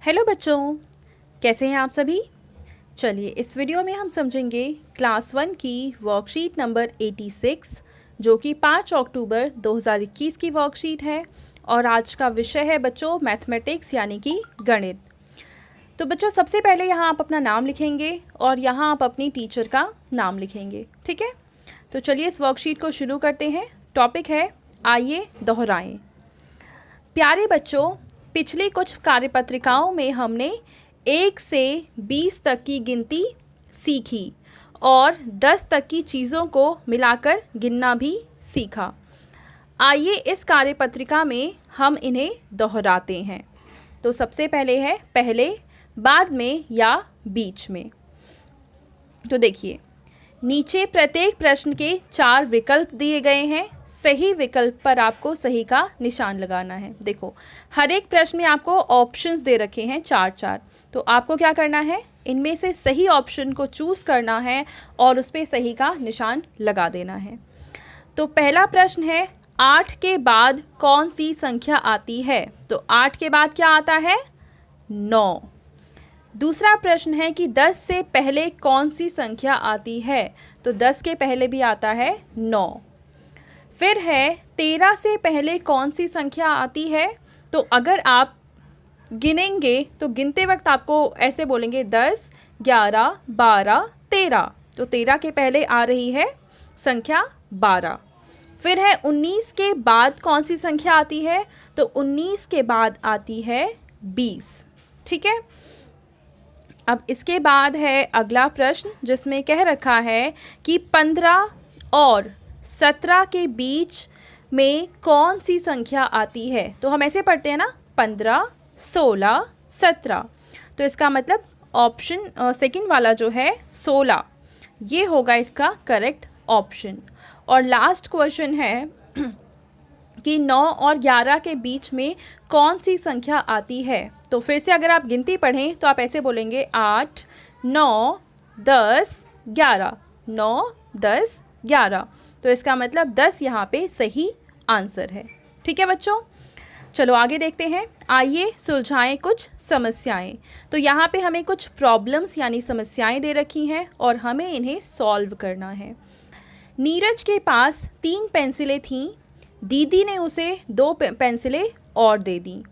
Hello बच्चों, कैसे हैं आप सभी। चलिए इस वीडियो में हम समझेंगे क्लास 1 की वर्कशीट नंबर 86 जो कि 5 अक्टूबर 2021 की वर्कशीट है और आज का विषय है बच्चों मैथमेटिक्स यानी कि गणित। तो बच्चों सबसे पहले यहाँ आप अपना नाम लिखेंगे और यहाँ आप अपनी टीचर का नाम लिखेंगे, ठीक है। तो चलिए इस वर्कशीट को शुरू करते हैं। टॉपिक है आइए दोहराएं। प्यारे बच्चों, पिछली कुछ कार्यपत्रिकाओं में हमने 1 से 20 तक की गिनती सीखी और 10 तक की चीज़ों को मिलाकर गिनना भी सीखा। आइए इस कार्यपत्रिका में हम इन्हें दोहराते हैं। तो सबसे पहले है पहले, बाद में या बीच में। तो देखिए नीचे प्रत्येक प्रश्न के 4 विकल्प दिए गए हैं। सही विकल्प पर आपको सही का निशान लगाना है। देखो हर एक प्रश्न में आपको ऑप्शंस दे रखे हैं 4-4। तो आपको क्या करना है, इनमें से सही ऑप्शन को चूज़ करना है और उस पर सही का निशान लगा देना है। तो पहला प्रश्न है 8 के बाद कौन सी संख्या आती है। तो 8 के बाद क्या आता है, 9। दूसरा प्रश्न है कि 10 से पहले कौन सी संख्या आती है। तो 10 के पहले भी आता है 9। फिर है 13 से पहले कौन सी संख्या आती है। तो अगर आप गिनेंगे तो गिनते वक्त आपको ऐसे बोलेंगे 10, 11, 12, 13। तो 13 के पहले आ रही है संख्या 12। फिर है 19 के बाद कौन सी संख्या आती है। तो 19 के बाद आती है 20, ठीक है। अब इसके बाद है अगला प्रश्न जिसमें कह रखा है कि 15 और 17 के बीच में कौन सी संख्या आती है। तो हम ऐसे पढ़ते हैं ना, 15, 16, 17। तो इसका मतलब ऑप्शन सेकंड वाला जो है 16, ये होगा इसका करेक्ट ऑप्शन। और लास्ट क्वेश्चन है कि 9 और 11 के बीच में कौन सी संख्या आती है। तो फिर से अगर आप गिनती पढ़ें तो आप ऐसे बोलेंगे 8, 9, 10, 11, 9, 10, 11। तो इसका मतलब 10 यहाँ पे सही आंसर है, ठीक है बच्चों। चलो आगे देखते हैं। आइए सुलझाएं कुछ समस्याएं। तो यहाँ पे हमें कुछ प्रॉब्लम्स यानी समस्याएं दे रखी हैं और हमें इन्हें सॉल्व करना है। नीरज के पास 3 पेंसिलें थीं, दीदी ने उसे 2 पेंसिलें और दे दी।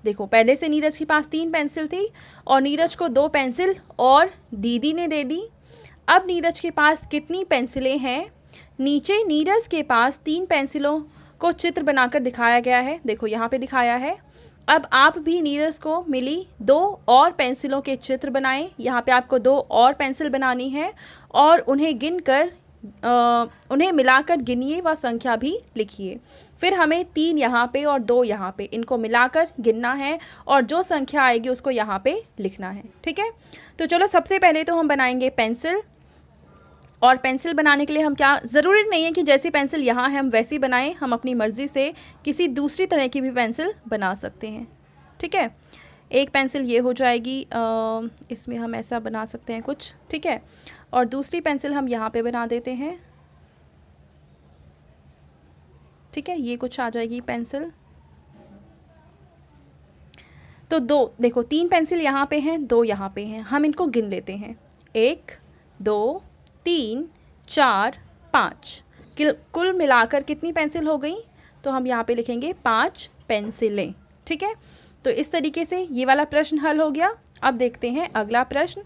देखो पहले से नीरज के पास 3 पेंसिल थी और नीरज को 2 पेंसिल और दीदी ने दे दी। अब नीरज के पास कितनी पेंसिलें हैं। नीचे नीरज के पास 3 पेंसिलों को चित्र बनाकर दिखाया गया है। देखो यहाँ पे दिखाया है। अब आप भी नीरज को मिली 2 और पेंसिलों के चित्र बनाएं। यहाँ पे आपको 2 और पेंसिल बनानी है और उन्हें गिनकर उन्हें मिलाकर गिनिए व संख्या भी लिखिए। फिर हमें 3 यहाँ पे और 2 यहाँ पे, इनको मिलाकर गिनना है और जो संख्या आएगी उसको यहाँ पे लिखना है, ठीक है। तो चलो सबसे पहले तो हम बनाएंगे पेंसिल। और पेंसिल बनाने के लिए हम क्या, ज़रूरी नहीं है कि जैसी पेंसिल यहाँ है हम वैसी बनाएं, हम अपनी मर्ज़ी से किसी दूसरी तरह की भी पेंसिल बना सकते हैं, ठीक है। एक पेंसिल ये हो जाएगी, इसमें हम ऐसा बना सकते हैं कुछ, ठीक है। और दूसरी पेंसिल हम यहाँ पे बना देते हैं, ठीक है। ये कुछ आ जाएगी पेंसिल। तो 2 देखो 3 पेंसिल यहाँ पे हैं, 2 यहाँ पे हैं। हम इनको गिन लेते हैं, 1, 2, 3, 4, 5। कुल मिलाकर कितनी पेंसिल हो गई। तो हम यहाँ पे लिखेंगे 5 पेंसिलें, ठीक है। तो इस तरीके से ये वाला प्रश्न हल हो गया। अब देखते हैं अगला प्रश्न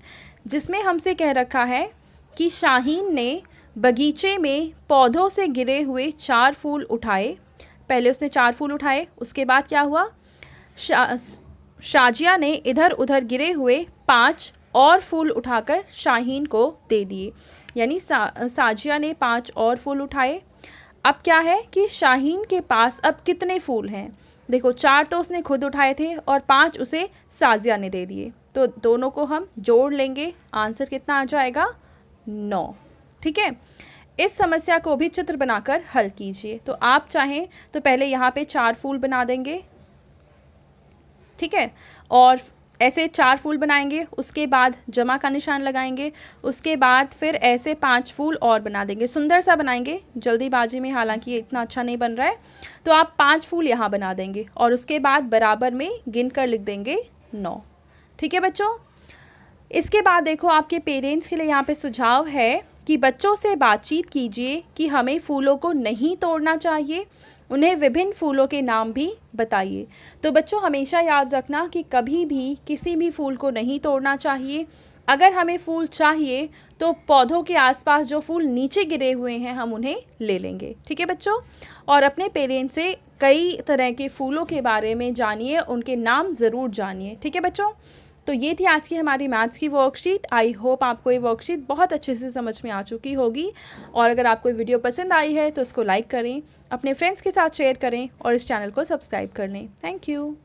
जिसमें हमसे कह रखा है कि शाहीन ने बगीचे में पौधों से गिरे हुए 4 फूल उठाए। पहले उसने 4 फूल उठाए, उसके बाद क्या हुआ, शाजिया ने इधर उधर गिरे हुए 5 और फूल उठाकर शाहीन को दे दिए। यानी साजिया ने 5 और फूल उठाए। अब क्या है कि शाहीन के पास अब कितने फूल हैं। देखो 4 तो उसने खुद उठाए थे और 5 उसे साजिया ने दे दिए। तो दोनों को हम जोड़ लेंगे, आंसर कितना आ जाएगा, 9, ठीक है। इस समस्या को भी चित्र बनाकर हल कीजिए। तो आप चाहें तो पहले यहाँ पे 4 फूल बना देंगे, ठीक है। और ऐसे 4 फूल बनाएंगे, उसके बाद जमा का निशान लगाएंगे, उसके बाद फिर ऐसे 5 फूल और बना देंगे। सुंदर सा बनाएंगे, जल्दीबाजी में, हालांकि ये इतना अच्छा नहीं बन रहा है। तो आप 5 फूल यहाँ बना देंगे और उसके बाद बराबर में गिन कर लिख देंगे 9। ठीक है बच्चों। इसके बाद देखो आपके पेरेंट्स के लिए यहाँ पे सुझाव है कि बच्चों से बातचीत कीजिए कि हमें फूलों को नहीं तोड़ना चाहिए, उन्हें विभिन्न फूलों के नाम भी बताइए। तो बच्चों हमेशा याद रखना कि कभी भी किसी भी फूल को नहीं तोड़ना चाहिए। अगर हमें फूल चाहिए तो पौधों के आसपास जो फूल नीचे गिरे हुए हैं हम उन्हें ले लेंगे। ठीक है बच्चों। और अपने पेरेंट्स से कई तरह के फूलों के बारे में जानिए, उनके नाम ज़रूर जानिए। ठीक है बच्चों। तो ये थी आज की हमारी मैथ्स की वर्कशीट। आई होप आपको ये वर्कशीट बहुत अच्छे से समझ में आ चुकी होगी। और अगर आपको वीडियो पसंद आई है तो इसको लाइक करें, अपने फ्रेंड्स के साथ शेयर करें और इस चैनल को सब्सक्राइब कर लें। Thank you.